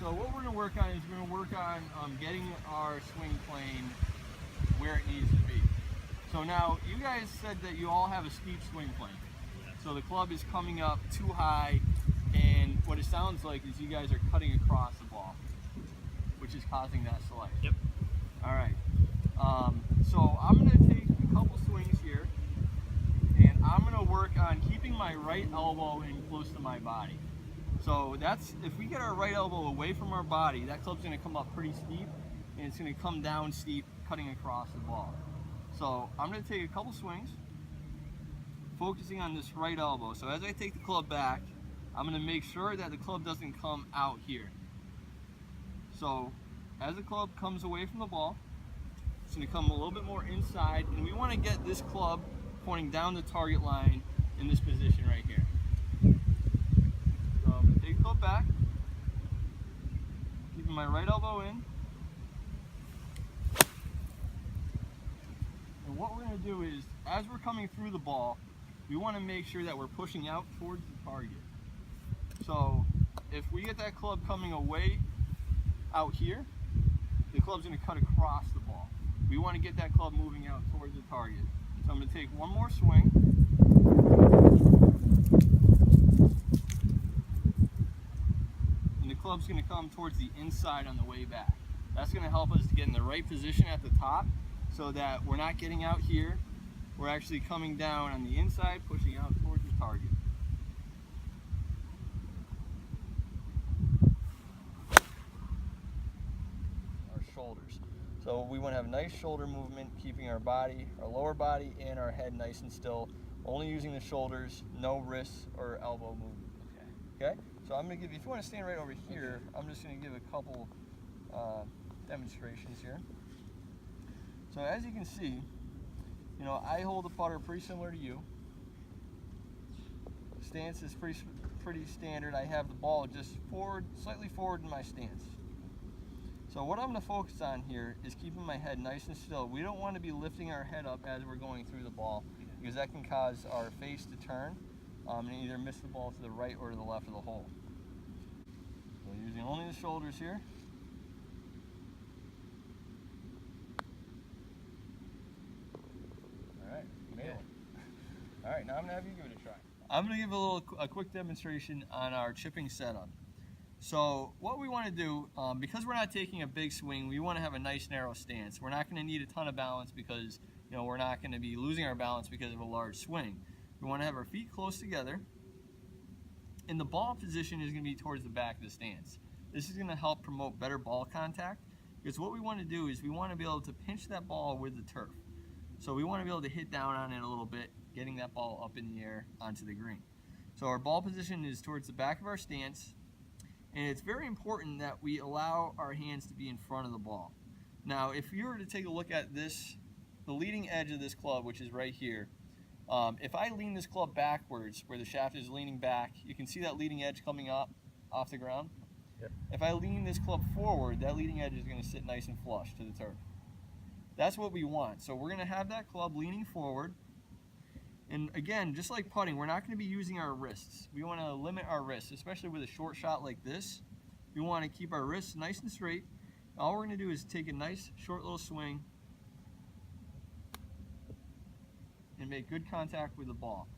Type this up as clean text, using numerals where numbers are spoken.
So what we're going to work on is we're going to work on getting our swing plane where it needs to be. So now, you guys said that you all have a steep swing plane. So the club is coming up too high, and what it sounds like is you guys are cutting across the ball, which is causing that slide. Yep. All right. So I'm going to take a couple swings here, and I'm going to work on keeping my right elbow in close to my body. So that's, if we get our right elbow away from our body, that club's going to come up pretty steep, and it's going to come down steep, cutting across the ball. So I'm going to take a couple swings, focusing on this right elbow. So as I take the club back, I'm going to make sure that the club doesn't come out here. So as the club comes away from the ball, it's going to come a little bit more inside, and we want to get this club pointing down the target line in this position right here. So I'm going to take the club back, keeping my right elbow in. And what we're going to do is, as we're coming through the ball, we want to make sure that we're pushing out towards the target. So if we get that club coming away out here, the club's going to cut across the ball. We want to get that club moving out towards the target. So I'm going to take one more swing. And the club's going to come towards the inside on the way back. That's going to help us to get in the right position at the top so that we're not getting out here. We're actually coming down on the inside, pushing out towards the target. Our shoulders. So we want to have nice shoulder movement, keeping our body, our lower body and our head nice and still. Only using the shoulders, no wrists or elbow movement. Okay? So I'm going to give you, if you want to stand right over here, I'm just going to give a couple demonstrations here. So as you can see, you know, I hold the putter pretty similar to you. Stance is pretty standard. I have the ball just forward, slightly forward in my stance. So what I'm going to focus on here is keeping my head nice and still. We don't want to be lifting our head up as we're going through the ball, because that can cause our face to turn and either miss the ball to the right or to the left of the hole. So using only the shoulders here. Alright, made it. Alright, now I'm going to have you give it a try. I'm going to give a quick demonstration on our chipping setup. So what we want to do, because we're not taking a big swing, we want to have a nice narrow stance. We're not going to need a ton of balance because, you know, we're not going to be losing our balance because of a large swing. We want to have our feet close together, and the ball position is going to be towards the back of the stance. This is going to help promote better ball contact, because what we want to do is we want to be able to pinch that ball with the turf. So we want to be able to hit down on it a little bit, getting that ball up in the air onto the green. So our ball position is towards the back of our stance. And it's very important that we allow our hands to be in front of the ball. Now, if you were to take a look at this, the leading edge of this club, which is right here, if I lean this club backwards, where the shaft is leaning back, you can see that leading edge coming up off the ground. Yep. If I lean this club forward, that leading edge is going to sit nice and flush to the turf. That's what we want. So we're going to have that club leaning forward. And again, just like putting, we're not going to be using our wrists. We want to limit our wrists, especially with a short shot like this. We want to keep our wrists nice and straight. All we're going to do is take a nice short little swing and make good contact with the ball.